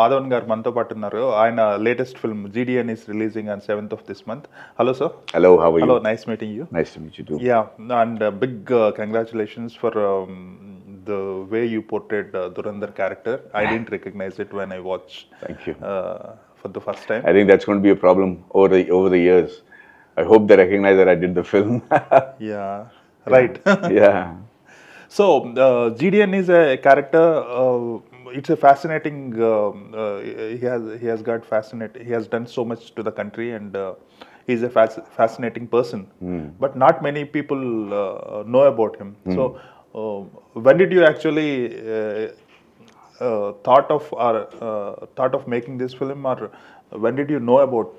Madhavan garu manto pattu unnaru. Ayana latest film GDN is releasing on 7th of this month. Hello sir. Hello, how are you? Hello, nice meeting you. Nice to meet you too. Yeah, and big congratulations for the way you portrayed Dhurandhar character. I didn't recognize it when I watched. Thank you. For the first time. I think that's going to be a problem over the years. I hope they recognize that I did the film. Yeah, right. Yeah. So GDN is a character. It's a fascinating. He has got fascinating. He has done so much to the country, and he's a fascinating person. But not many people know about him. So when did you actually thought of making this film, or when did you know about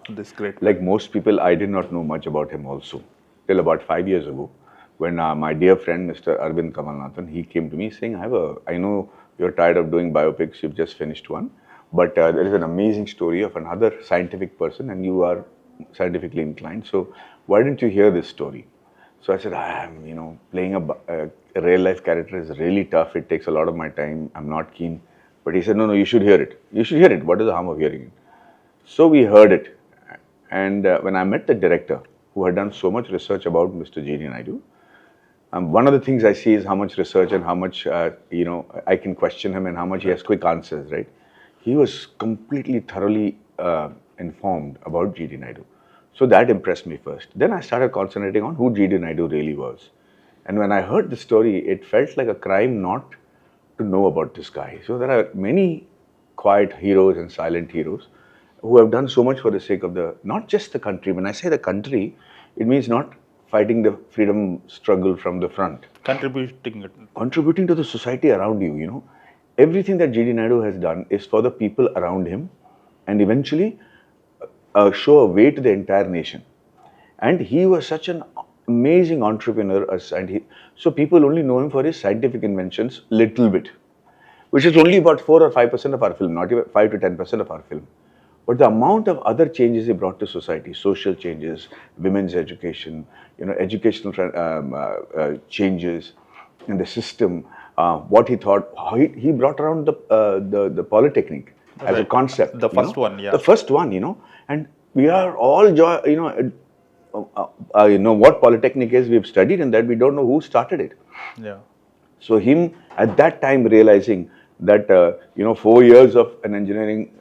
this great? Like most people, I did not know much about him also till about 5 years ago, when my dear friend Mr. Arvind Kamalnathan, he came to me saying, I know you're tired of doing biopics, you've just finished one, but there is an amazing story of another scientific person and you are scientifically inclined, so why didn't you hear this story? So I said, playing a real life character is really tough, it takes a lot of my time, I'm not keen. But he said, no, you should hear it. You should hear it. What is the harm of hearing it? So we heard it. And when I met the director, who had done so much research about Mr. J.D. Naidu, one of the things I see is how much research and how much, I can question him and how much he has quick answers, right? He was completely, thoroughly informed about J.D. Naidu. So that impressed me first. Then I started concentrating on who J.D. Naidu really was. And when I heard the story, it felt like a crime not to know about this guy. So there are many quiet heroes and silent heroes who have done so much for the sake of not just the country. When I say the country, it means not fighting the freedom struggle from the front. Contributing to the society around you, Everything that J.D. Naidu has done is for the people around him and eventually show a way to the entire nation. And he was such an amazing entrepreneur, so people only know him for his scientific inventions, little bit, which is only about 4 or 5% of our film, not even 5 to 10% of our film. But the amount of other changes he brought to society, social changes, women's education, educational changes in the system, what he thought, how he brought around the polytechnic as a concept. The first one, yeah. The first one, and we are all, what polytechnic is, we've studied in that, we don't know who started it. Yeah. So him at that time realizing that 4 years of an engineering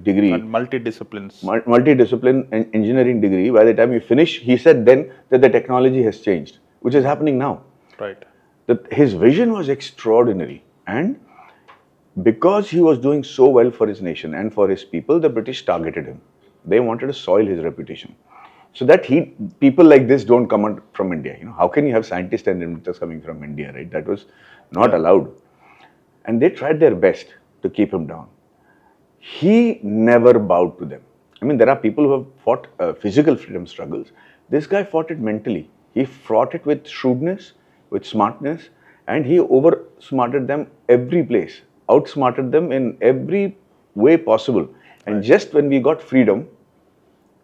degree and multidiscipline engineering degree, by the time you finish, he said then that the technology has changed, which is happening now. Right. That his vision was extraordinary, and because he was doing so well for his nation and for his people, the British targeted him. They wanted to soil his reputation, so that people like this don't come out from India. How can you have scientists and inventors coming from India, right? That was not allowed. And they tried their best to keep him down. He never bowed to them. I mean, there are people who have fought physical freedom struggles. This guy fought it mentally. He fought it with shrewdness, with smartness, and he outsmarted them every place, outsmarted them in every way possible. And just when we got freedom,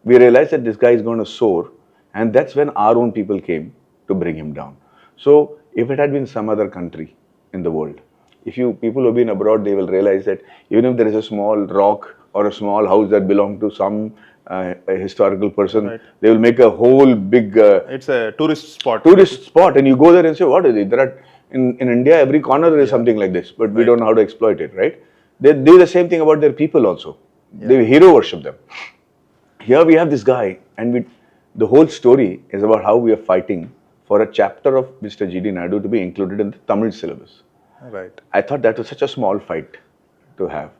we realized that this guy is going to soar, and that's when our own people came to bring him down. So if it had been some other country in the world, people who have been abroad, they will realize that even if there is a small rock or a small house that belongs to some a historical person, right, they will make a whole big... it's a tourist spot, and you go there and say, what is it? There are, in India, every corner there is something like this, but we don't know how to exploit it, right? They do the same thing about their people also. They hero worship them. Here we have this guy, and the whole story is about how we are fighting for a chapter of Mr. J.D. Naidu to be included in the Tamil syllabus. Right. I thought that was such a small fight to have.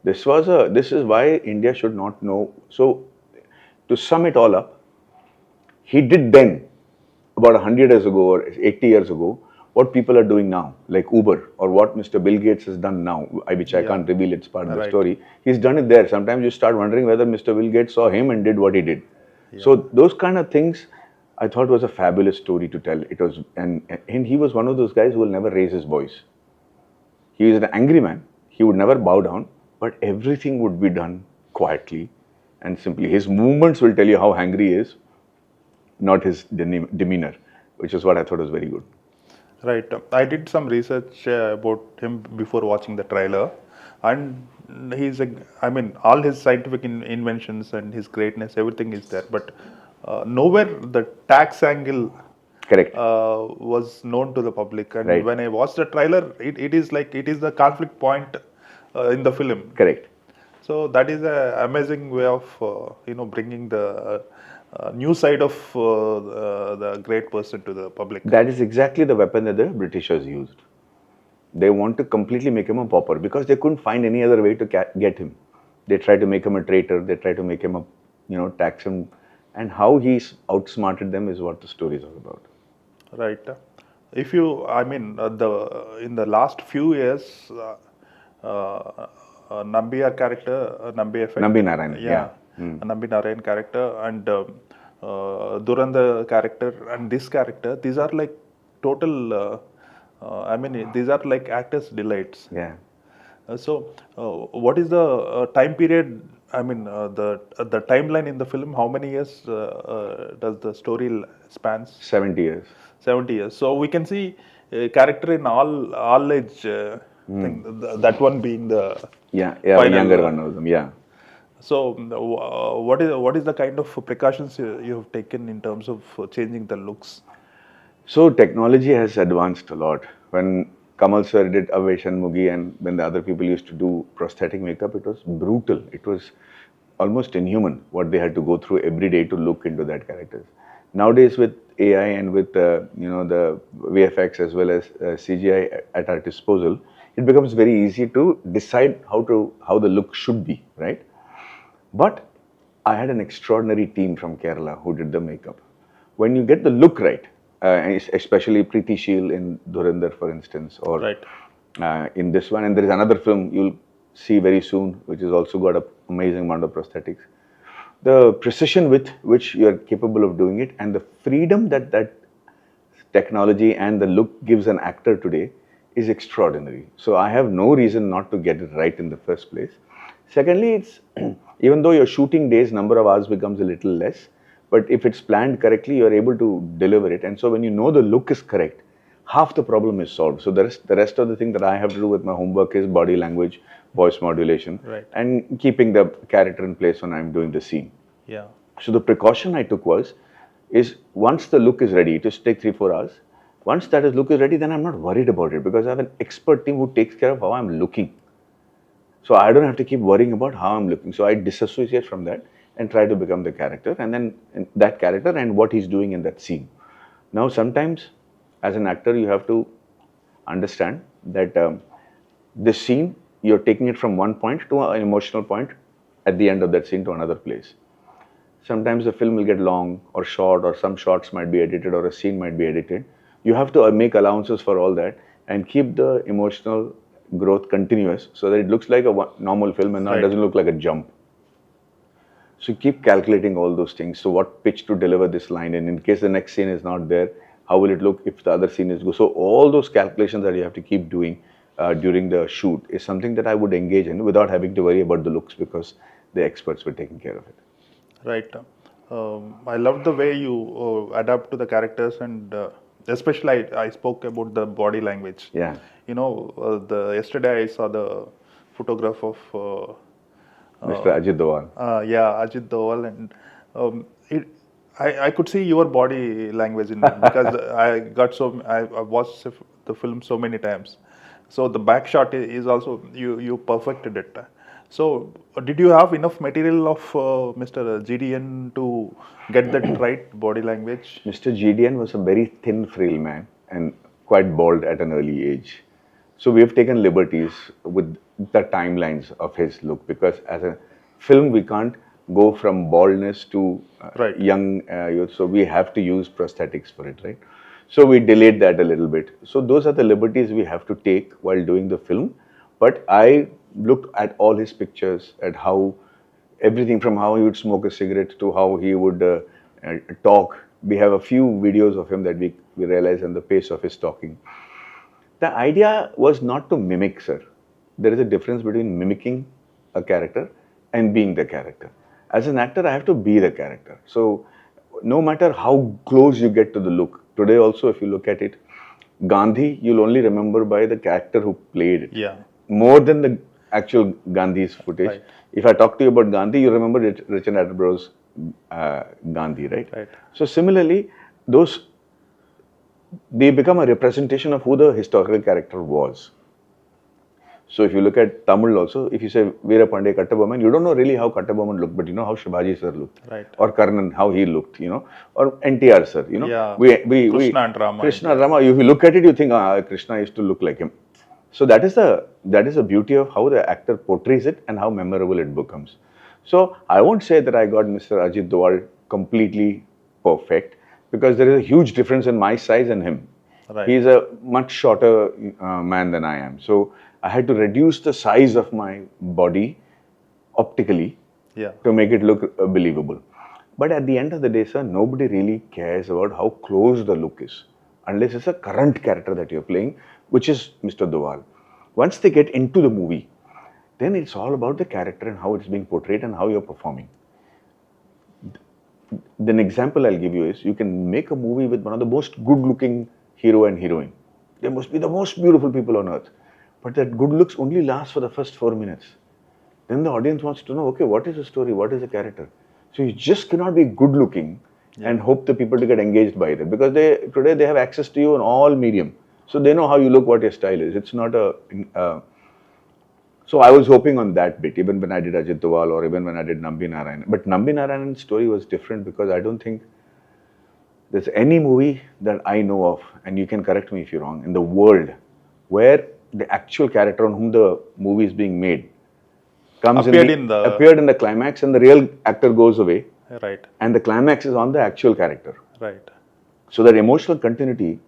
This is why India should not know. So, to sum it all up, he did then, about 100 years ago or 80 years ago, what people are doing now, like Uber, or what Mr. Bill Gates has done now, which I can't reveal, it's part of the story. He's done it there. Sometimes you start wondering whether Mr. Bill Gates saw him and did what he did. Yeah. So those kind of things, I thought was a fabulous story to tell. It was, and he was one of those guys who will never raise his voice. He is an angry man. He would never bow down, but everything would be done quietly and simply. His movements will tell you how angry he is, not his demeanor, which is what I thought was very good. Right. I did some research about him before watching the trailer. and he's a, I mean, all his scientific inventions and his greatness, everything is there, but nowhere the tax angle Correct. was known to the public. And Right. when I watched the trailer, it is like it is the conflict point in the film. Correct. So that is a amazing way of bringing the new side of the great person to the public. That is exactly the weapon that the Britishers used. They want to completely make him a pauper because they couldn't find any other way to get him. They tried to make him a traitor. They tried to make him tax him, and how he's outsmarted them is what the story is all about. Right. If you, I mean, in the last few years, Nambiar character, Nambi effect. Nambi Narayan. Yeah. Nambi Narayan character and Duranda character and this character, these are like total, I mean, these are like actors' delights. Yeah. What is the time period? I mean, the timeline in the film. How many years does the story spans? 70 years. 70 years. So we can see a character in all age. Thing, that one being the younger one of them. Yeah. So what is the kind of precautions you have taken in terms of changing the looks? So technology has advanced a lot. When Kamal sir did Avvai Shanmughi and when the other people used to do prosthetic makeup, it was brutal. It was almost inhuman what they had to go through every day to look into that characters. Nowadays with AI and with the VFX as well as CGI at our disposal, it becomes very easy to decide how the look should be, right? But I had an extraordinary team from Kerala who did the makeup. When you get the look right, especially Preeti Sheel in Dhurandhar, for instance, or right. In this one, and there is another film you'll see very soon, which has also got an amazing amount of prosthetics. The precision with which you are capable of doing it and the freedom that technology and the look gives an actor today is extraordinary. So I have no reason not to get it right in the first place. Secondly, it's even though your shooting days, number of hours becomes a little less, but if it's planned correctly, you're able to deliver it. And so when you know the look is correct, half the problem is solved. So the rest of the thing that I have to do with my homework is body language, voice modulation, right, and keeping the character in place when I'm doing the scene. Yeah. So the precaution I took is once the look is ready, it just take 3-4 hours. Once that look is ready, then I'm not worried about it because I have an expert team who takes care of how I'm looking. So I don't have to keep worrying about how I'm looking. So I disassociate from that and try to become the character and then that character and what he's doing in that scene. Now sometimes as an actor, you have to understand that this scene, you're taking it from one point to an emotional point at the end of that scene to another place. Sometimes the film will get long or short or some shots might be edited or a scene might be edited. You have to make allowances for all that and keep the emotional growth continuous so that it looks like a normal film and not doesn't look like a jump. So keep calculating all those things. So what pitch to deliver this line and in case the next scene is not there, how will it look if the other scene is good? So all those calculations that you have to keep doing during the shoot is something that I would engage in without having to worry about the looks because the experts were taking care of it. Right. I love the way you adapt to the characters and especially I spoke about the body language. Yeah. Yesterday I saw the photograph of Mr. Ajit Doval. Ajit Doval, and I could see your body language in it because I watched the film so many times. So the back shot is also you perfected it. So did you have enough material of Mr. GDN to get that right body language? Mr. GDN was a very thin, frail man and quite bald at an early age. So we have taken liberties with the timelines of his look because as a film we can't go from baldness to young youth. So we have to use prosthetics for it, right? So we delayed that a little bit. So those are the liberties we have to take while doing the film. But I looked at all his pictures, at how everything from how he would smoke a cigarette to how he would talk. We have a few videos of him that we realize and the pace of his talking. The idea was not to mimic, sir. There is a difference between mimicking a character and being the character. As an actor, I have to be the character. So no matter how close you get to the look, today also if you look at it, Gandhi, you'll only remember by the character who played it. Yeah. More than the actual Gandhi's footage. Right. If I talk to you about Gandhi, you remember Richard Attenborough's Gandhi, right? Right. So similarly, they become a representation of who the historical character was. So if you look at Tamil also, if you say Veera Pandey Kattabomman, you don't know really how Kattabomman looked, but you know how Shivaji sir looked, Right. or Karnan how he looked, or NTR sir, Yeah. we Krishna and Rama. Krishna Rama. If you look at it, you think Krishna used to look like him. So that is the beauty of how the actor portrays it and how memorable it becomes. So I won't say that I got Mr. Ajit Doval completely perfect, because there is a huge difference in my size and him. Right. He's a much shorter man than I am. So I had to reduce the size of my body optically Yeah. to make it look believable. But at the end of the day, sir, nobody really cares about how close the look is, unless it's a current character that you're playing, which is Mr. Doval. Once they get into the movie, then it's all about the character and how it's being portrayed and how you're performing. An example I'll give you is, you can make a movie with one of the most good-looking hero and heroine. They must be the most beautiful people on earth. But that good looks only lasts for the first 4 minutes. Then the audience wants to know, okay, what is the story? What is the character? So you just cannot be good-looking and hope the people to get engaged by it. Because today they have access to you in all medium. So they know how you look, what your style is. It's not so I was hoping on that bit, even when I did Ajit Doval or even when I did Nambi Narayan. But Nambi Narayan's story was different, because I don't think there's any movie that I know of, and you can correct me if you're wrong, in the world where the actual character on whom the movie is being made appeared in the climax, and the real actor goes away. Right. And the climax is on the actual character. Right. So that emotional continuity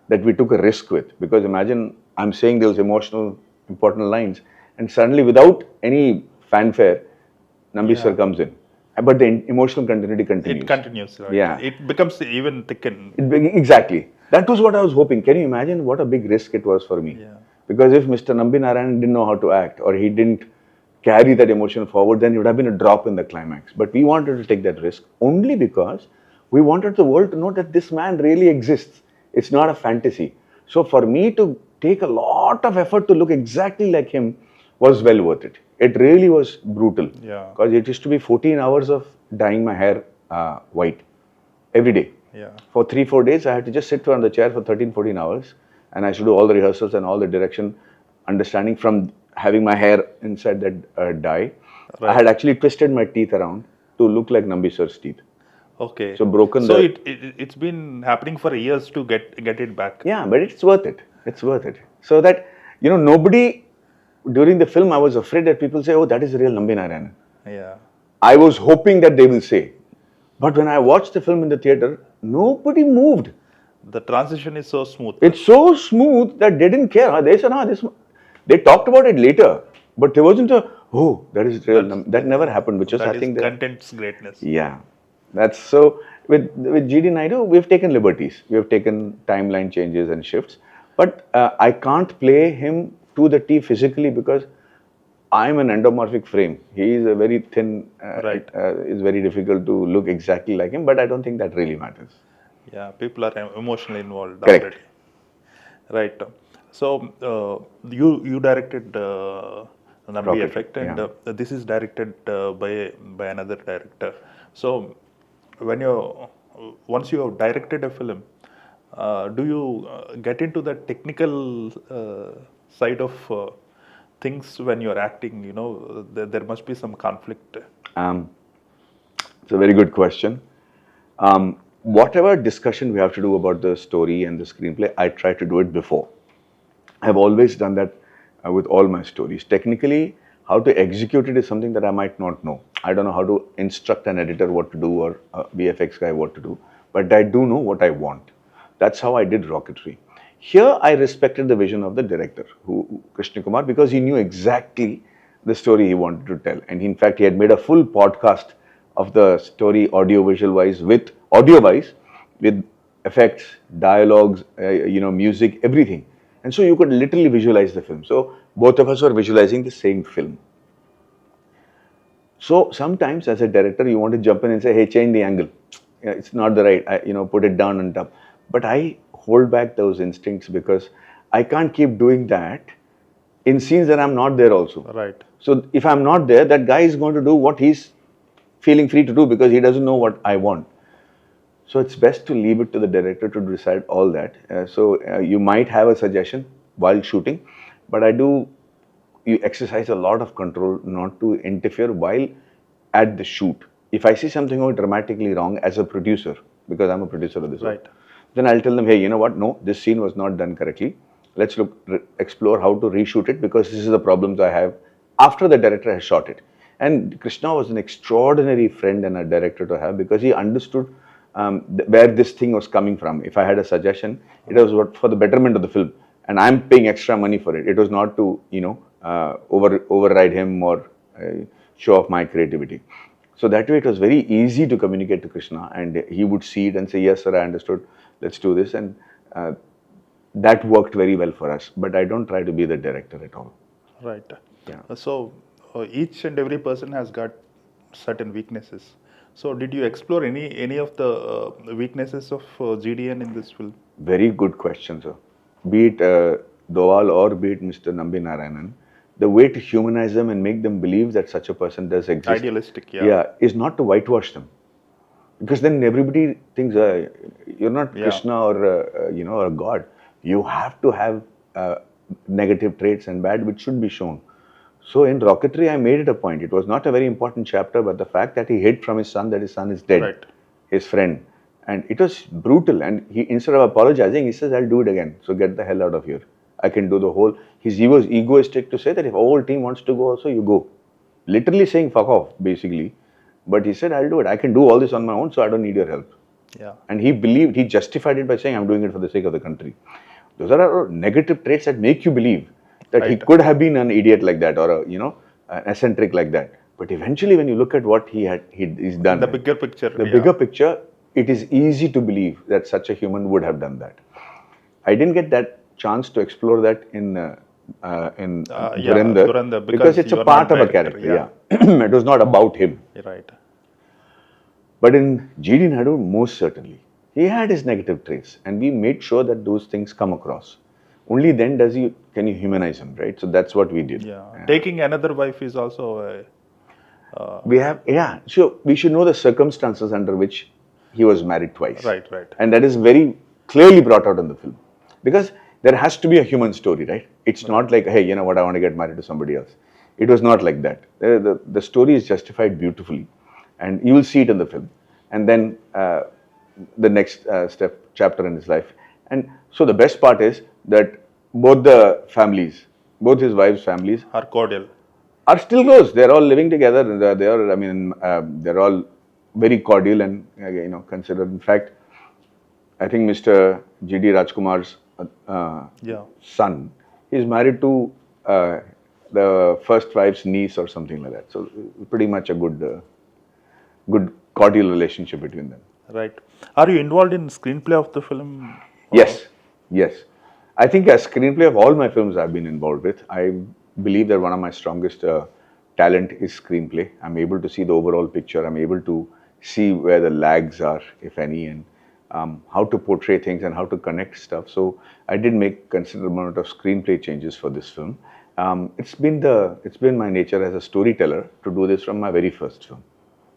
that we took a risk with, because imagine I'm saying those emotional, important lines, and suddenly without any fanfare, Nambi sir comes in. But the emotional continuity continues. It continues. Right. Yeah. It becomes even thickened. Exactly. That was what I was hoping. Can you imagine what a big risk it was for me? Yeah. Because if Mr. Nambi Narayan didn't know how to act, or he didn't carry that emotion forward, then it would have been a drop in the climax. But we wanted to take that risk only because we wanted the world to know that this man really exists. It's not a fantasy. So for me to take a lot of effort to look exactly like him was well worth it. It really was brutal. Yeah. Because it used to be 14 hours of dyeing my hair white every day. Yeah. For 3-4 days, I had to just sit on the chair for 13-14 hours. And I should do all the rehearsals and all the direction, understanding from having my hair inside that dye. Right. I had actually twisted my teeth around to look like Nambi sir's teeth. Okay. So broken. So it's been happening for years to get it back. Yeah, but it's worth it. It's worth it. So that, nobody, during the film, I was afraid that people say, oh, that is the real Nambi Narayan. Yeah. I was hoping that they will say. But when I watched the film in the theater, nobody moved. The transition is so smooth. It's so smooth that they didn't care. They said, they talked about it later, but there wasn't that is real. That never happened, which was, I think, content's greatness. Yeah. That's so, with GD Naidu, we've taken liberties. We have taken timeline changes and shifts. But I can't play him to the T physically, because I'm an endomorphic frame. He is a very thin, right. It's very difficult to look exactly like him, but I don't think that really matters. Yeah, people are emotionally involved. Correct. Already. Right. So you directed Nambi Effect, and this is directed by another director. So once you have directed a film, do you get into the technical side of things when you're acting? There must be some conflict. It's a very good question. Whatever discussion we have to do about the story and the screenplay, I try to do it before. I've always done that with all my stories. Technically, how to execute it is something that I might not know. I don't know how to instruct an editor what to do, or a VFX guy what to do, but I do know what I want. That's how I did Rocketry. Here, I respected the vision of the director, Krishna Kumar, because he knew exactly the story he wanted to tell. And in fact, he had made a full podcast of the story audio-visual-wise, with effects, dialogues, music, everything. And so you could literally visualize the film. So both of us were visualizing the same film. So sometimes as a director, you want to jump in and say, hey, change the angle. It's not the right, put it down on top. But I hold back those instincts, because I can't keep doing that in scenes that I'm not there also. Right. So if I'm not there, that guy is going to do what he's feeling free to do because he doesn't know what I want. So it's best to leave it to the director to decide all that. So you might have a suggestion while shooting, but you exercise a lot of control not to interfere while at the shoot. If I see something going dramatically wrong as a producer, because I'm a producer of this, Right. then I'll tell them, hey, you know what? No, this scene was not done correctly. Let's explore how to reshoot it because this is the problems I have after the director has shot it. And Krishna was an extraordinary friend and a director to have because he understood where this thing was coming from. If I had a suggestion, it was for the betterment of the film, and I'm paying extra money for it. It was not to override him or show off my creativity. So that way, it was very easy to communicate to Krishna, and he would see it and say, "Yes, sir, I understood. Let's do this." And that worked very well for us. But I don't try to be the director at all. Right. Yeah. So each and every person has got certain weaknesses. So did you explore any of the weaknesses of GDN in this film? Very good question, sir. Be it Dowal or be it Mr. Nambi Narayanan, the way to humanize them and make them believe that such a person does exist, Idealistic, yeah. is not to whitewash them, because then everybody thinks you're not Krishna or a god. You have to have negative traits and bad, which should be shown. So in Rocketry, I made it a point. It was not a very important chapter, but the fact that he hid from his son that his son is dead, Right. his friend, and it was brutal. And he, instead of apologizing, he says, "I'll do it again. So get the hell out of here. I can do the whole." He was egoistic to say that if a whole team wants to go, also you go. Literally saying fuck off, basically. But he said, "I'll do it. I can do all this on my own, so I don't need your help." Yeah. And he justified it by saying, "I'm doing it for the sake of the country." Those are negative traits that make you believe that he could have been an idiot like that or an eccentric like that. But eventually, when you look at what he's done, The bigger picture. the bigger picture, it is easy to believe that such a human would have done that. I didn't get that chance to explore that in Dhurandhar, because it's a part of a character. Yeah. It was not about him. Right. But in GD Naidu, most certainly, he had his negative traits, and we made sure that those things come across. Only then can you humanize him, right? So that's what we did. Yeah. Taking another wife is also So we should know the circumstances under which he was married twice. Right. And that is very clearly brought out in the film. Because there has to be a human story, right? It's not like, hey, you know what, I want to get married to somebody else. It was not like that. The story is justified beautifully. And you will see it in the film. And then the next chapter in his life. And so the best part is that both his wife's families are cordial. Are still close. They're all living together. They're all very cordial and considered. In fact, I think Mr. G.D. Rajkumar's son is married to the first wife's niece or something like that. So pretty much a good cordial relationship between them. Right. Are you involved in screenplay of the film? Yes. I think a screenplay of all my films I've been involved with. I believe that one of my strongest talent is screenplay. I'm able to see the overall picture. I'm able to see where the lags are, if any, and how to portray things and how to connect stuff. So I did make considerable amount of screenplay changes for this film. It's been my nature as a storyteller to do this from my very first film.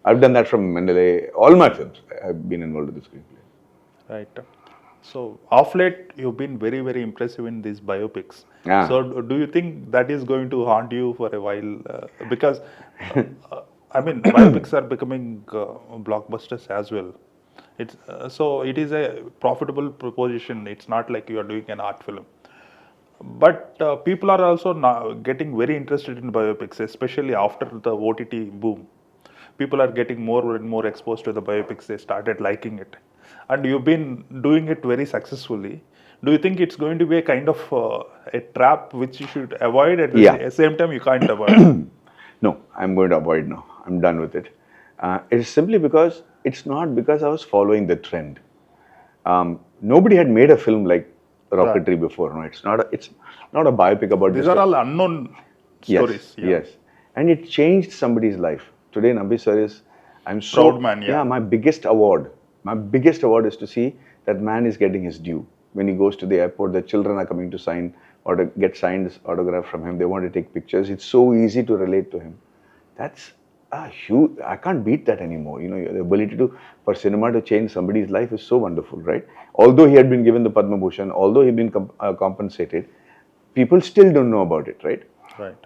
I've done that from Mandalay. All my films, I've been involved with the screenplay. Right. So, of late, you've been very, very impressive in these biopics. Yeah. So, do you think that is going to haunt you for a while? Because, biopics are becoming blockbusters as well. So it is a profitable proposition. It's not like you are doing an art film. But people are also now getting very interested in biopics, especially after the OTT boom. People are getting more and more exposed to the biopics. They started liking it. And you've been doing it very successfully. Do you think it's going to be a kind of a trap which you should avoid at the same time you can't avoid? No, I'm going to avoid now. I'm done with it. It's simply because it's not because I was following the trend. Nobody had made a film like Rocketry before. No, it's not a biopic about These are all unknown stories. Yes. And it changed somebody's life. Today, Nambi sir is, I'm so proud man. Yeah. My biggest award is to see that man is getting his due. When he goes to the airport, the children are coming to sign get signed autograph from him. They want to take pictures. It's so easy to relate to him. That's a huge. I can't beat that anymore. The ability for cinema to change somebody's life is so wonderful, right? Although he had been given the Padma Bhushan, although he'd been compensated, people still don't know about it, right? Right.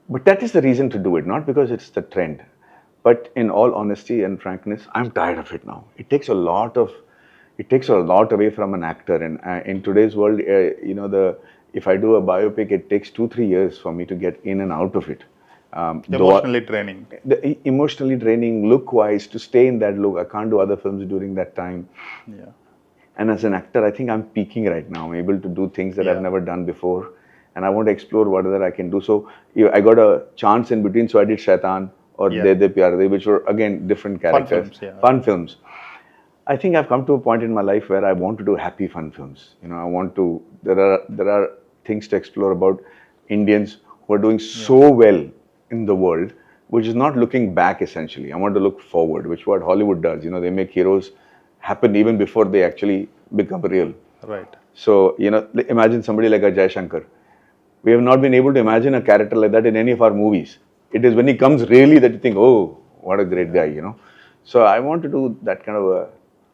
But that is the reason to do it, not because it's the trend. But in all honesty and frankness, I'm tired of it now. It takes a lot away from an actor. And in today's world, if I do a biopic, it takes 2-3 years for me to get in and out of it. Emotionally draining. Emotionally draining, look-wise, to stay in that look. I can't do other films during that time. Yeah. And as an actor, I think I'm peaking right now. I'm able to do things that I've never done before. And I want to explore whatever I can do. So I got a chance in between. So I did Shaitan or De De Pyar De, which were, again, different characters. Fun films. I think I've come to a point in my life where I want to do happy, fun films. I want to, there are things to explore about Indians who are doing so well in the world, which is not looking back essentially. I want to look forward, which is what Hollywood does. They make heroes happen even before they actually become real. Right. So, imagine somebody like a Jai Shankar. We have not been able to imagine a character like that in any of our movies. It is when he comes really that you think, oh, what a great guy, So I want to do that kind of a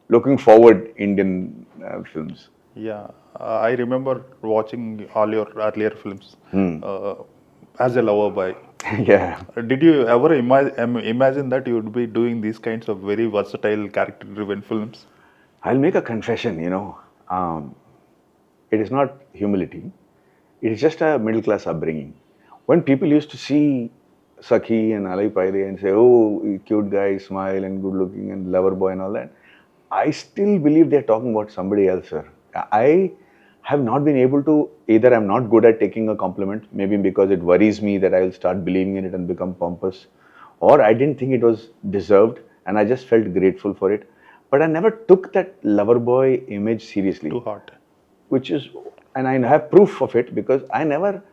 looking forward Indian films. Yeah, I remember watching all your earlier films as a lover boy. Yeah. Did you ever imagine that you would be doing these kinds of very versatile character-driven films? I'll make a confession, it is not humility. It is just a middle-class upbringing. When people used to see Sakhi and Alai Paide and say, oh, cute guy, smile and good-looking and lover boy and all that, I still believe they're talking about somebody else, sir. I have not been able to, either I'm not good at taking a compliment, maybe because it worries me that I'll start believing in it and become pompous, or I didn't think it was deserved and I just felt grateful for it. But I never took that lover boy image seriously. Too hot. And I have proof of it because I never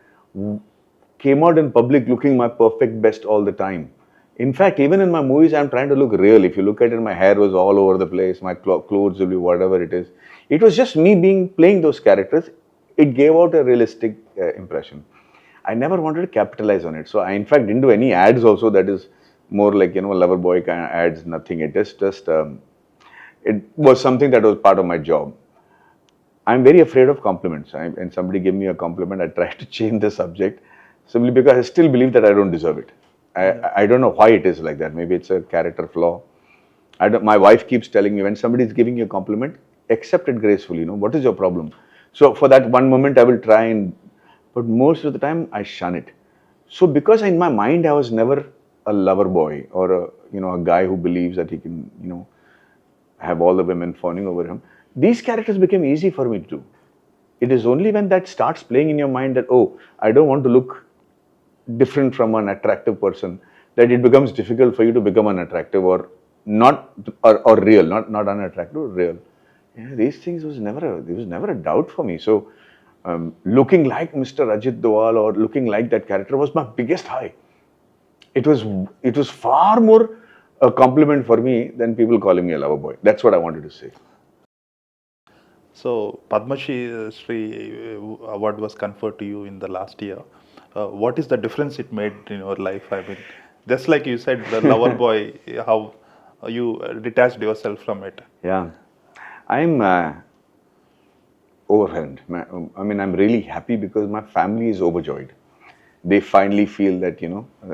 came out in public looking my perfect best all the time. In fact, even in my movies, I'm trying to look real. If you look at it, my hair was all over the place. My clothes will be whatever it is. It was just me playing those characters. It gave out a realistic impression. I never wanted to capitalize on it. So I, in fact, didn't do any ads also that is more like, lover boy kind of ads, nothing. It is just, it was something that was part of my job. I'm very afraid of compliments. And somebody give me a compliment, I try to change the subject simply because I still believe that I don't deserve it. I don't know why it is like that. Maybe it's a character flaw. My wife keeps telling me, when somebody is giving you a compliment, accept it gracefully. What is your problem? So for that one moment, I will try but most of the time, I shun it. So because in my mind, I was never a lover boy or a guy who believes that he can, have all the women fawning over him. These characters became easy for me to do. It is only when that starts playing in your mind that, oh, I don't want to look different from an attractive person, that it becomes difficult for you to become unattractive or not, or real, not unattractive, real. These things was never a doubt for me. So looking like Mr. Ajit Doval or looking like that character was my biggest high. It was far more a compliment for me than people calling me a lover boy. That's what I wanted to say. So Padma Shri award was conferred to you in the last year. What is the difference it made in your life? I mean, just like you said, the lover boy, how you detached yourself from it. Yeah, I'm overwhelmed. I'm really happy because my family is overjoyed. They finally feel that,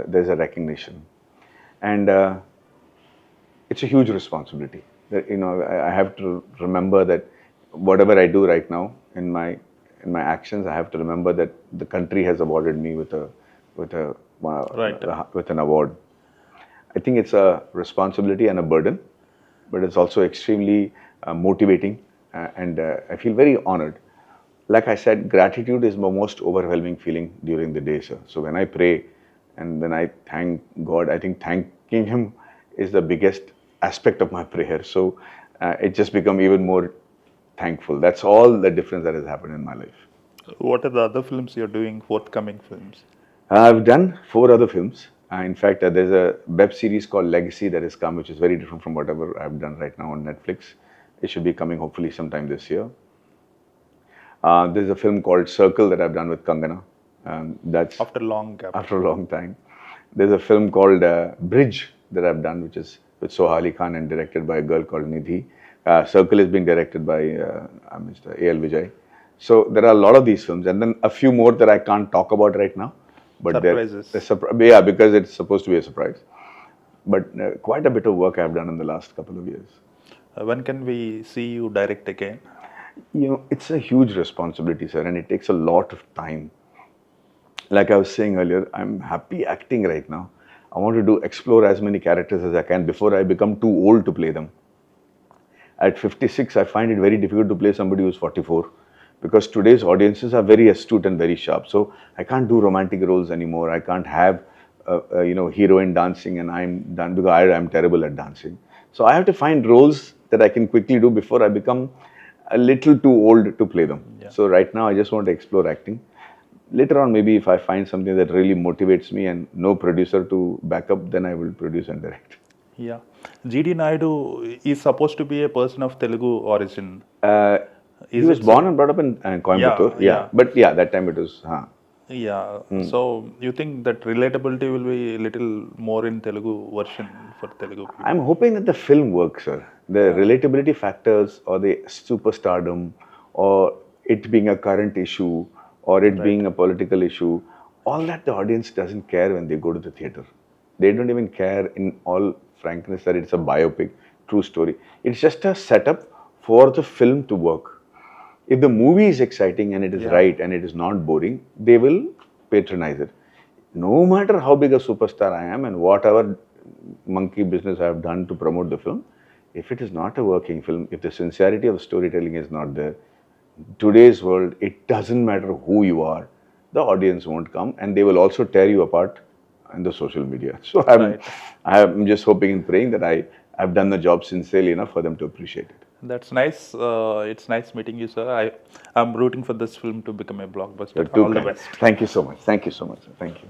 there's a recognition. And it's a huge responsibility. That, I have to remember that whatever I do right now in my actions, I have to remember that the country has awarded me with an award. I think it's a responsibility and a burden, but it's also extremely motivating, and I feel very honored. Like I said, gratitude is my most overwhelming feeling during the day, sir. So when I pray and when I thank God, I think thanking Him is the biggest aspect of my prayer. So it just become even more thankful. That's all the difference that has happened in my life. What are the other films you're doing, forthcoming films? I've done 4 other films. In fact, there's a web series called Legacy that has come, which is very different from whatever I've done right now on Netflix. It should be coming hopefully sometime this year. There's a film called Circle that I've done with Kangana. That's After long gap. after a long time. There's a film called Bridge that I've done, which is with Soha Ali Khan and directed by a girl called Nidhi. Circle is being directed by Mr. A.L. Vijay. So there are a lot of these films, and then a few more that I can't talk about right now. But Surprises. yeah, because it's supposed to be a surprise. But quite a bit of work I've done in the last couple of years. When can we see you direct again? You know, it's a huge responsibility, sir, and it takes a lot of time. Like I was saying earlier, I'm happy acting right now. I want to explore as many characters as I can before I become too old to play them. At 56, I find it very difficult to play somebody who's 44 because today's audiences are very astute and very sharp. So I can't do romantic roles anymore. I can't have heroine dancing and I'm done because I'm terrible at dancing. So I have to find roles that I can quickly do before I become a little too old to play them. Yeah. So right now I just want to explore acting. Later on, maybe if I find something that really motivates me and no producer to back up, then I will produce and direct. Yeah. GD Naidu is supposed to be a person of Telugu origin. He was born and brought up in Coimbatore. Yeah. But yeah, that time it was. Yeah. So you think that relatability will be a little more in Telugu version for Telugu people? I'm hoping that the film works, sir. The relatability factors or the superstardom or it being a current issue or it being a political issue, all that the audience doesn't care when they go to the theatre. They don't even care, in all frankness, that it's a biopic, true story. It's just a setup for the film to work. If the movie is exciting and it is right and it is not boring, they will patronize it. No matter how big a superstar I am and whatever monkey business I have done to promote the film, if it is not a working film, if the sincerity of storytelling is not there, today's world, it doesn't matter who you are, the audience won't come and they will also tear you apart in the social media. So I'm just hoping and praying that I've done the job sincerely enough for them to appreciate it. That's nice. It's nice meeting you, sir. I'm rooting for this film to become a blockbuster. All the best. Thank you so much. Thank you so much. Sir. Thank you.